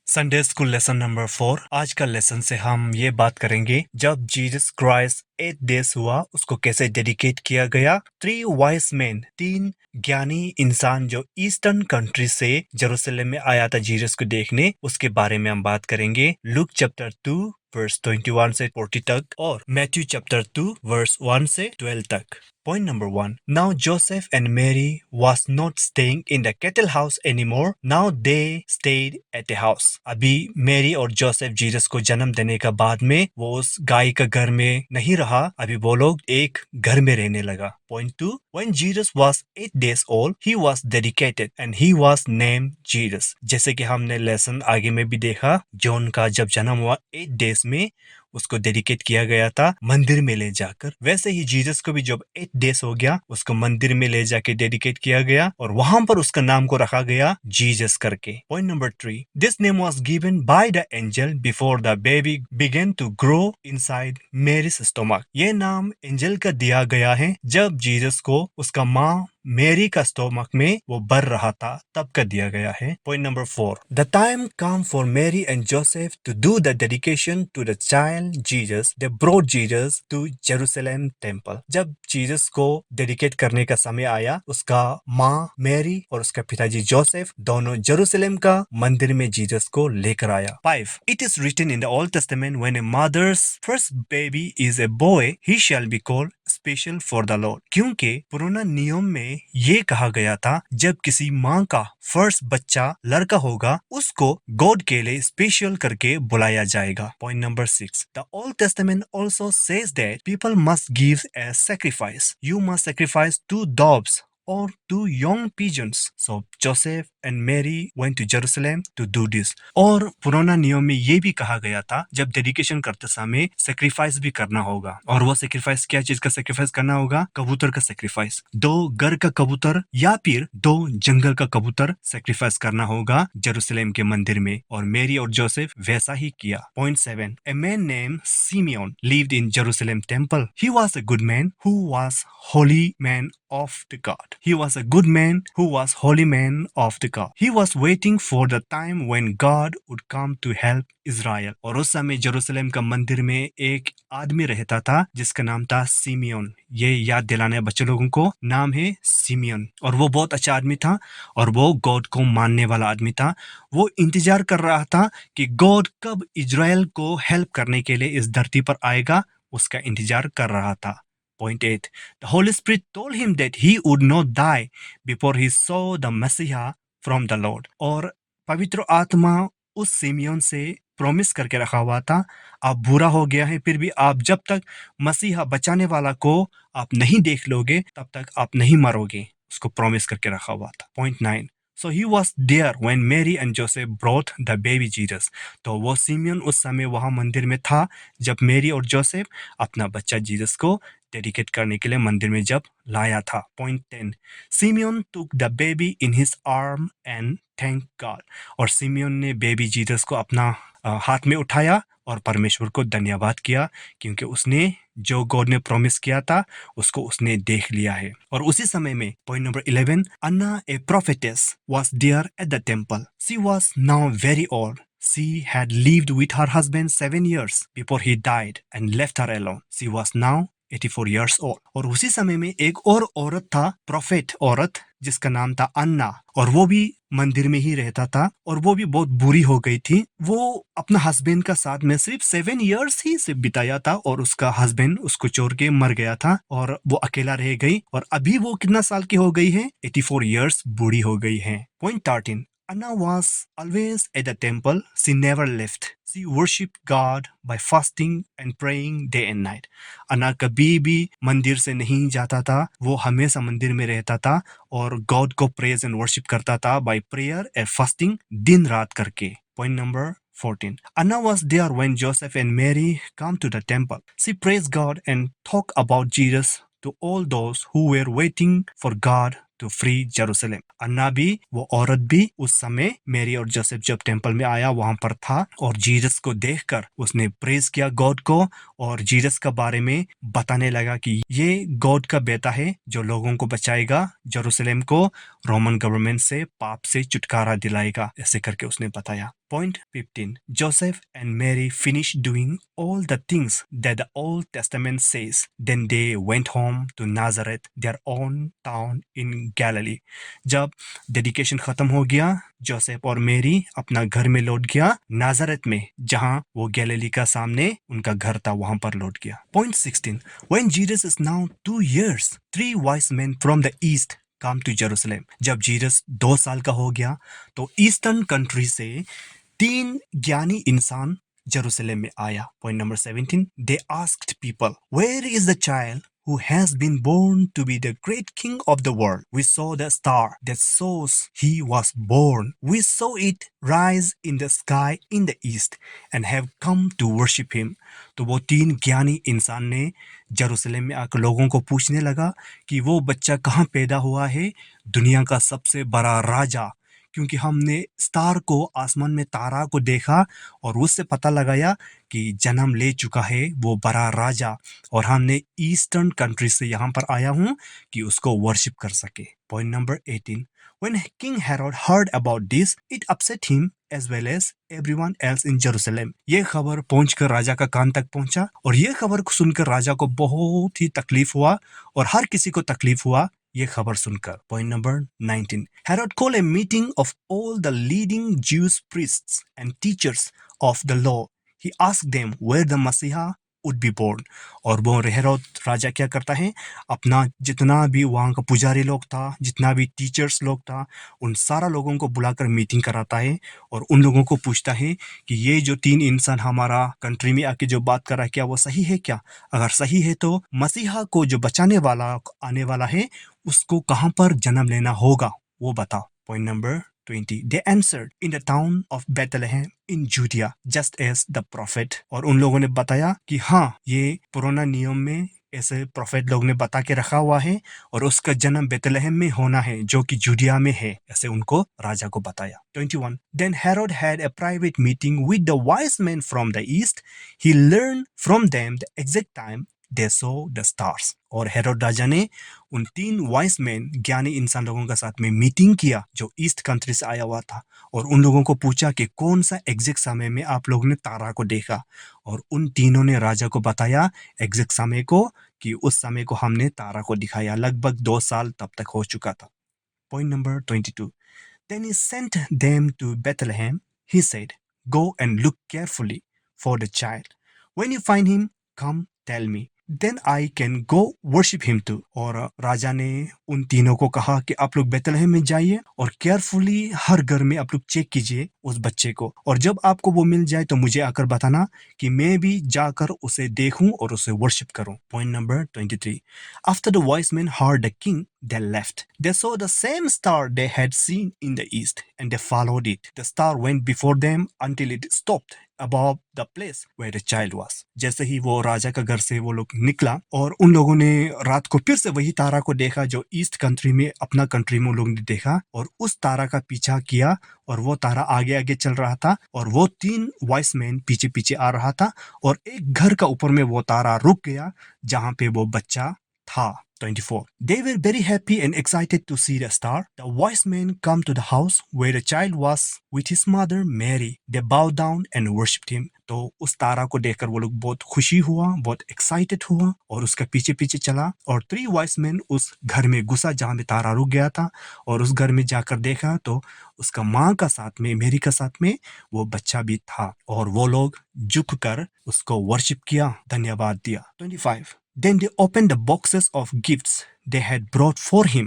Sunday school lesson number 4। आज का lesson से हम ये बात करेंगे जब जीसस क्राइस्ट 8 डेज हुआ उसको कैसे डेडिकेट किया गया। 3 वाइज मैन, 3 ज्ञानी इंसान जो ईस्टर्न कंट्री से जेरूशलेम में आया था जीसस को देखने, उसके बारे में हम बात करेंगे। लूक चैप्टर 2 वर्स 21 से 40 तक और मैथ्यू चैप्टर 2 वर्स 1 से 12 तक। Point number 1. Now Joseph and Mary was not staying in the cattle house anymore. Now they stayed at a house. अभी मेरी और जोसेफ जीसस को जन्म देने का बाद में वो उस गाय का घर में नहीं रहा, अभी वो लोग एक घर में रहने लगा। Point 2. When Jesus was 8 days old, he was dedicated and he was named Jesus. जैसे कि हमने लेसन आगे में भी देखा, जॉन का जब जन्म हुआ 8 डेज में उसको डेडिकेट किया गया था मंदिर में ले जाकर, वैसे ही जीसस को भी जब 8 डेज हो गया उसको मंदिर में ले जाके डेडिकेट किया गया और वहां पर उसका नाम को रखा गया जीसस करके। Point number 3. This name was given by the angel before the baby began to grow inside Mary's stomach. ये नाम एंजल का दिया गया है जब जीसस को उसका माँ मेरी का स्टोमक में वो बढ़ रहा था, तब का दिया गया है। Point number 4. The time come for Mary and Joseph to do the dedication to the child Jesus. They brought Jesus to Jerusalem temple. जब जीसस को डेडिकेट करने का समय आया, उसका माँ मेरी और उसका पिताजी जोसेफ दोनों जेरूशलेम का मंदिर में जीसस को लेकर आया। 5. It is written in the Old Testament when a mother's first baby is a boy he shall be called special for the Lord. क्योंकि पुराना नियम में ये कहा गया था जब किसी माँ का फर्स्ट बच्चा लड़का होगा उसको गॉड के लिए स्पेशल करके बुलाया जाएगा। Point number 6. The Old testament also says that people must give a sacrifice. You must sacrifice 2 doves or 2 young pigeons. So Joseph and Mary went to Jerusalem to do this. और पुराना नियम में ये भी कहा गया था जब डेडिकेशन करते समय सैक्रिफाइस भी करना होगा। और वो सैक्रिफाइस क्या चीज का सैक्रिफाइस करना होगा? कबूतर का सैक्रिफाइस। 2 घर का कबूतर या फिर 2 जंगल का कबूतर सैक्रिफाइस करना होगा जेरूशलेम के मंदिर में, और मेरी और जोसेफ वैसा ही किया। Point 7. A man named Simeon lived in Jerusalem temple. He was a good man who was holy man of the God. He was a good man who was holy man of the God. He was waiting for the time when God would come to help Israel. और उस समय Jerusalem का मंदिर में एक आदमी रहता था जिसका नाम था सिमियन। ये याद दिलाने बच्चे लोगों को, नाम है सिमियन। और वो बहुत अच्छा आदमी था और वो गॉड को मानने वाला आदमी था। वो इंतजार कर रहा था कि गॉड कब इजराइल को हेल्प करने के लिए इस धरती पर आएगा, उसका इंतजार कर रहा था। Point 8. The Holy Spirit told him that he would not die before he saw the Messiah from the Lord. और पवित्र आत्मा उस सिमियन से प्रॉमिस करके रखा हुआ था, आप बुरा हो गया है फिर भी आप जब तक मसीहा बचाने वाला को आप नहीं देख लोगे तब तक आप नहीं मरोगे, उसको प्रॉमिस करके रखा हुआ था। Point 9. So he was there when Mary and Joseph brought the baby Jesus. तो वो सिमियन उस समय वहाँ मंदिर में था जब मेरी और जोसेफ अपना बच्चा जीसस को डेडिकेट करने के लिए मंदिर में जब लाया था। Point 10. Simeon took the baby in his arm and thanked God. और सिमियन ने बेबी जीसस को अपना हाथ में उठाया और परमेश्वर को धन्यवाद किया क्योंकि उसने जो गॉड ने प्रॉमिस किया था उसको उसने देख लिया है। और उसी समय में point number 11, Anna a prophetess was there at the temple. She was now very old. She had lived with her husband 7 years before he died and left her alone. She was now 84 years old. और उसी समय में एक और औरत था, prophet औरत, जिसका नाम था अन्ना, और वो भी मंदिर में ही रहता था और वो भी बहुत बुरी हो गई थी। वो अपना हस्बैंड का साथ में सिर्फ 7 years ही सिर्फ बिताया था और उसका हस्बैंड उसको छोड़ के मर गया था और वो अकेला रह गई। और अभी वो कितना साल की हो गई है? 84 years बूढ़ी हो गई है। Point 13. Anna was always at the temple. She never left. She worshipped God by fasting and praying day and night. अन्ना कभी भी मंदिर से नहीं जाता था, वो हमेशा मंदिर में रहता था और गॉड को प्रेज एंड वर्शिप करता था बाय प्रेयर एंड फास्टिंग, दिन रात करके। Point number 14. Anna was there when Joseph and Mary come to the temple. She praised God and talked about Jesus to all those who were waiting for God to free Jerusalem. अन्ना भी, वो औरत भी उस समय मेरी और Joseph जब temple में आया वहां पर था और जीसस को देखकर उसने प्रेज किया गॉड को और जीसस के बारे में बताने लगा कि ये गॉड का बेटा है जो लोगों को बचाएगा, जेरूशलेम को रोमन गवर्नमेंट से पाप से छुटकारा दिलाएगा, ऐसे करके उसने बताया। Point 15. Joseph and Mary finished doing all the things that the Old Testament says. Then they went home to Nazareth, their own town in Galilee. जब डेडिकेशन खत्म हो गया, जोसेफ और मेरी अपना घर में लौट गया, नाजरत में, जहां वो गैलिली का सामने उनका घर था, वहां पर लौट गया। Point 16. When Jesus is now 2 years, 3 wise men from the east come to Jerusalem. जब जीसस 2 साल का हो गया तो ईस्टर्न कंट्री से 3 ज्ञानी इंसान जेरूशलेम में आया। Point number 17. They asked people, where is the child who has been born to be the great king of the world? We saw the star that shows he was born. We saw it rise in the sky in the east and have come to worship him. तो वो 3 ज्ञानी इंसान ने Jerusalem में आकर लोगों को पूछने लगा कि वो बच्चा कहाँ पैदा हुआ है, दुनिया का सबसे बड़ा राजा, क्योंकि हमने स्टार को, आसमान में तारा को देखा और उससे पता लगाया कि जन्म ले चुका है वो बड़ा राजा, और हमने ईस्टर्न कंट्री से यहाँ पर आया हूँ कि उसको वर्शिप कर सके। Point number 18. When King Herod heard about this, it upset him as well as everyone else in Jerusalem. ये खबर पहुंचकर राजा का कान तक पहुंचा, और ये खबर सुनकर राजा को बहुत ही तकलीफ हुआ, और हर किसी को तकलीफ हुआ ये खबर सुनकर। Point number 19. Herod called a meeting of all the leading Jewish priests and teachers of the law. He asked them where the Messiah would be born. और वो हेरोद राजा क्या करता है, अपना जितना भी वहाँ का पुजारी लोग था, जितना भी टीचर्स लोग था, उन सारा लोगों को बुलाकर मीटिंग कराता है और उन लोगों को पूछता है कि ये जो 3 इंसान हमारा कंट्री में आके जो बात कर रहा है, क्या वो सही है क्या? अगर सही है तो मसीहा को जो बचाने वाला आने वाला है, उसको कहाँ पर जन्म लेना होगा वो बताओ। Point number 20. They answered, in the town of Bethlehem in Judea, just as the prophet. और उन लोगों ने बताया कि हाँ, ये पुराना नियम में ऐसे प्रोफेट लोग ने बता के रखा हुआ है और उसका जन्म बेतलहम में होना है, जो कि जूडिया में है, ऐसे उनको राजा को बताया। 21. Then Herod had a private meeting with the wise men from the east. He learned from them the exact time they saw the stars. और हेरोड राजा ने उन 3 वाइस मैन, ज्ञानी इंसान लोगों के साथ में मीटिंग किया जो ईस्ट कंट्री से आया हुआ था, और उन लोगों को पूछा कि कौन सा एग्जैक्ट समय में आप लोगों ने तारा को देखा, और उन तीनों ने राजा को बताया एग्जैक्ट समय को कि उस समय को हमने तारा को दिखाया। लगभग 2 साल तब तक हो चुका था। Point number 22. Then he sent them to Bethlehem. He said, go and look carefully for the child. When you find him, come tell me. Then I can go worship him too. और राजा ने उन तीनों को कहा कि आप लोग बेतलहम में जाइए और केयरफुली हर घर में आप लोग चेक कीजिए उस बच्चे को, और जब आपको वो मिल जाए तो मुझे आकर बताना कि मैं भी जाकर उसे देखूं और उसे वर्शिप करूं। Point number 23. After the wise men heard the king, they left. They saw the same star they had seen in the east, and they followed it. The star went before them until it stopped above the place where the child was. जैसे ही वो राजा का घर से वो लोग निकला और उन लोगों ने रात को फिर से वही तारा को देखा जो ईस्ट कंट्री में, अपना कंट्री में, उन लोगों ने देखा और उस तारा का पीछा किया, और वो तारा आगे आगे चल रहा था और वो 3 वाइस मैन पीछे पीछे आ रहा था, और एक घर का ऊपर में वो तारा रुक गया जहां पे वो बच्चा था। 24. They were very happy and excited to see the star. The wise men come to the house where the child was with his mother Mary. They bowed down and worshipped him. तो उस तारा को देखकर वो लोग बहुत खुशी हुआ, बहुत एक्साइटेड हुआ और उसका पीछे पीछे चला, और 3 वाइस मैन उस घर में घुसा जहाँ में तारा रुक गया था, और उस घर में जाकर देखा तो उसका माँ का साथ में, मेरी का साथ में वो बच्चा भी था, और वो लोग झुक कर उसको वर्शिप किया, धन्यवाद दिया। 25. Then they opened the boxes of gifts they had brought for him.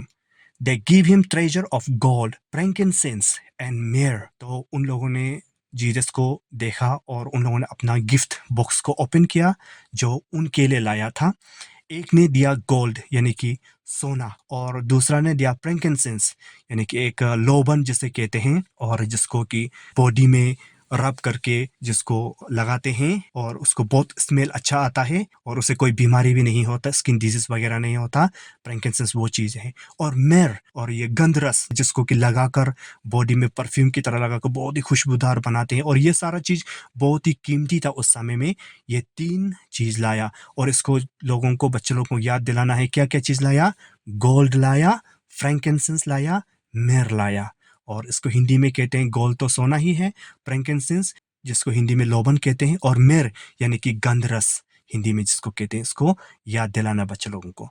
They gave him treasure of gold, frankincense and myrrh. तो उन लोगों ने जीसस को देखा और उन लोगों ने अपना गिफ्ट बॉक्स को ओपन किया जो उनके लिए लाया था। एक ने दिया गोल्ड यानी कि सोना, और दूसरा ने दिया फ्रैंकिंसेंस यानी कि एक लोबन जिसे कहते हैं, और जिसको कि बॉडी में रब करके जिसको लगाते हैं और उसको बहुत स्मेल अच्छा आता है और उसे कोई बीमारी भी नहीं होता, स्किन डिजीज वगैरह नहीं होता। फ्रैंकिंसेंस वो चीज़ है। और मेर, और ये गंधरस जिसको कि लगाकर बॉडी में परफ्यूम की तरह लगाकर बहुत ही खुशबूदार बनाते हैं, और ये सारा चीज़ बहुत ही कीमती था उस समय में। ये 3 चीज़ लाया, और इसको लोगों को, बच्चे लोगों को याद दिलाना है क्या क्या चीज़ लाया। गोल्ड लाया, फ्रैंकिंसेंस लाया, मेर लाया। और इसको हिंदी में कहते हैं गोल्ड तो सोना ही है, फ्रैंकिनसेंस, जिसको हिंदी में लोबन कहते हैं, और मेर यानी कि गंधरस हिंदी में जिसको कहते हैं। इसको याद दिलाना बच्चे लोगों को।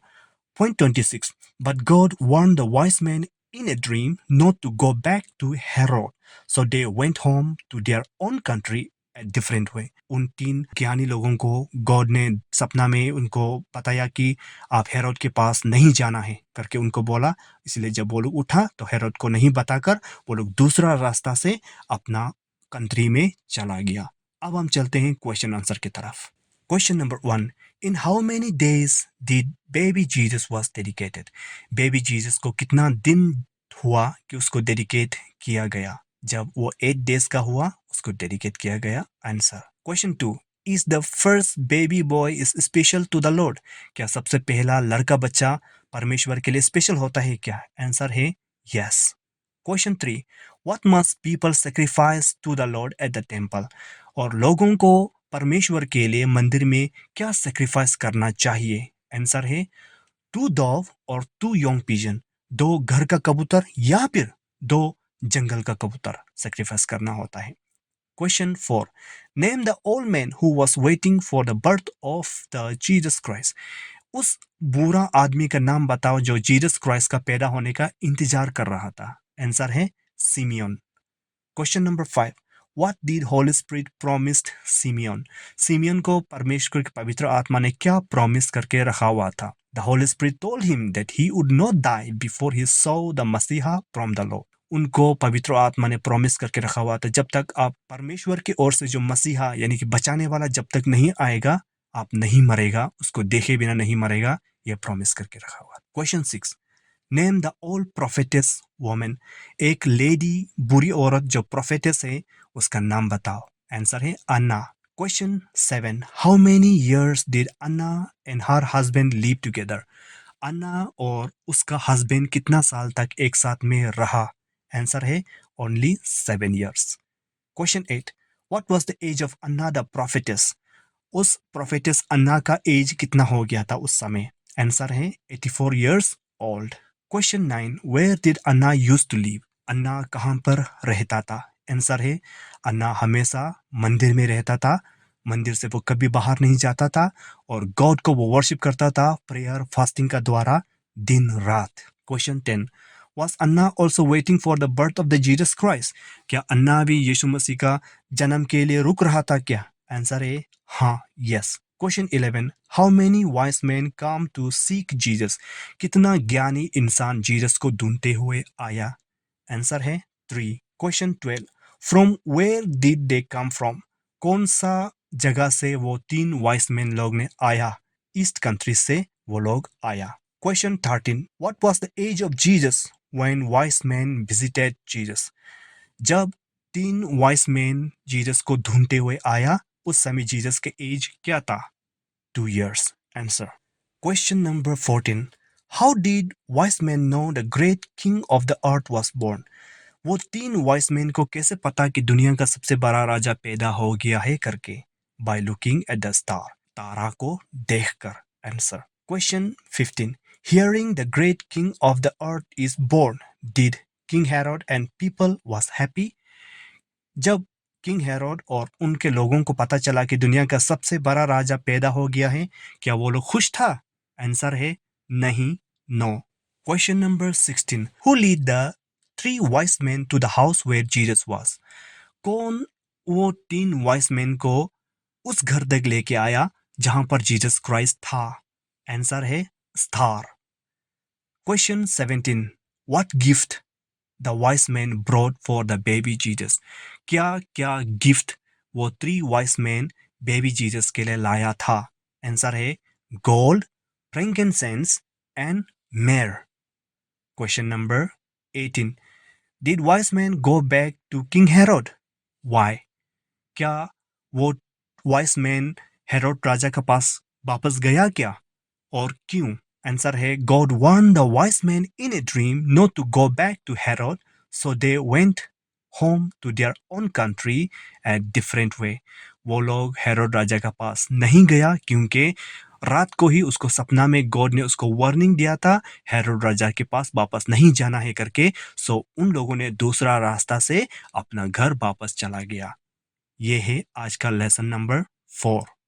Point 26. But God warned the wise men in a dream not to go back to Herod. So they went home to their own country a different way. उन तीन ज्ञानी लोगों को गॉड ने सपना में उनको बताया कि आप हेरोद के पास नहीं जाना है करके उनको बोला। इसलिए जब वो लोग उठा तो हेरोद को नहीं बताकर वो लोग दूसरा रास्ता से अपना कंट्री में चला गया। अब हम चलते हैं क्वेश्चन आंसर की तरफ। Question number 1. In how many days did baby Jesus was dedicated? Baby Jesus को कितना दिन हुआ कि उसको डेडिकेट किया गया? जब वो 8 days का हुआ उसको डेडिकेट किया गया। Answer. Question 2. Is the first baby boy is special to the Lord? क्या सबसे पहला लड़का बच्चा परमेश्वर के लिए स्पेशल होता है क्या? आंसर है yes. Question 3. What must people sacrifice to the Lord at the temple? और लोगों को परमेश्वर के लिए मंदिर में क्या सेक्रीफाइस करना चाहिए? आंसर है 2 dove और 2 young pigeon, 2 घर का कबूतर या फिर 2 जंगल का कबूतर सेक्रीफाइस करना होता है। Question 4. Name the old man who was waiting for the birth of the Jesus Christ. उस बुरा आदमी का नाम बताओ जो जीसस क्राइस्ट का पैदा होने का इंतजार कर रहा था। आंसर है simian. Question number 5. What did Holy Spirit promised Simeon? Simian को परमेश्वर की पवित्र आत्मा ने क्या प्रॉमिस करके रखा हुआ था? The Holy Spirit told him that he would not die before he saw the Messiah from the Lord. उनको पवित्र आत्मा ने प्रॉमिस करके रखा हुआ था जब तक आप परमेश्वर की ओर से जो मसीहा यानी कि बचाने वाला जब तक नहीं आएगा आप नहीं मरेगा, उसको देखे बिना नहीं मरेगा, यह प्रॉमिस करके रखा हुआ। Question 6. Name the old prophetess woman. एक लेडी बुरी औरत जो प्रोफेटेस है उसका नाम बताओ। आंसर है Anna. Question 7. How many years did Anna and her husband live together? Anna और उसका हस्बैंड कितना साल तक एक साथ में रहा? आंसर है only 7 years. Question 8. What was the age of Anna the prophetess? उस प्रोफेटेस अन्ना का एज कितना हो गया था उस समय? आंसर है 84 years old. Question 9. Where did Anna use to live? Anna कहाँ पर रहता था? आंसर है अन्ना हमेशा मंदिर में रहता था, मंदिर से वो कभी बाहर नहीं जाता था और गॉड को वो वर्शिप करता था प्रेयर फास्टिंग का द्वारा दिन रात। Question 10. Was Anna also waiting for the birth of the Jesus Christ? क्या अन्ना भी यीशु मसीह का जन्म के लिए रुक रहा था क्या? आंसर है हाँ, yes. Question 11. How many wise man come to seek Jesus? कितना ज्ञानी इंसान जीसस को ढूंढते हुए आया? आंसर है 3. Question 12. From where did they come from? कौन सा जगह से वो 3 वाइज मैन लोग ने आया? ईस्ट कंट्री से वो लोग आया। Question 13. What was the age of Jesus when wise man visited Jesus? जब 3 वाइज मैन जीसस को ढूंढते हुए आया उस समय जीसस के एज क्या था? 2 years. Answer. Question number 14. How did wise men know the great king of the earth was born? वो 3 वाइज मैन को कैसे पता कि दुनिया का सबसे बड़ा राजा पैदा हो गया है करके? By looking at the star. तारा को देखकर। Answer. Question 15. Hearing the great king of the earth is born, did King Herod and people was happy? जब किंग हेरोड और उनके लोगों को पता चला कि दुनिया का सबसे बड़ा राजा पैदा हो गया है, क्या वो लोग खुश था? आंसर है नहीं, no. Question number 16. Who lead the 3 wise man to the house where Jesus was? कौन वो 3 वाइज मैन को उस घर तक लेके आया जहां पर जीसस क्राइस्ट था? आंसर है star. Question 17. What gift the wise men brought for the baby Jesus? क्या क्या गिफ्ट वो 3 wise men baby Jesus के लिए लाया था? आंसर है gold, frankincense and myrrh. Question number 18. Did wise men go back to King Herod? Why? क्या वो wise men हेरोड राजा के पास वापस गया क्या और क्यों? आंसर है God warned the wise men in a dream not to go back to Herod, so they went home to their own country a different way. वो लोग हेरोड राजा के पास नहीं गया क्योंकि रात को ही उसको सपना में गॉड ने उसको वार्निंग दिया था हेरोड राजा के पास वापस नहीं जाना है करके। सो उन लोगों ने दूसरा रास्ता से अपना घर वापस चला गया। ये है आज का लेसन नंबर 4।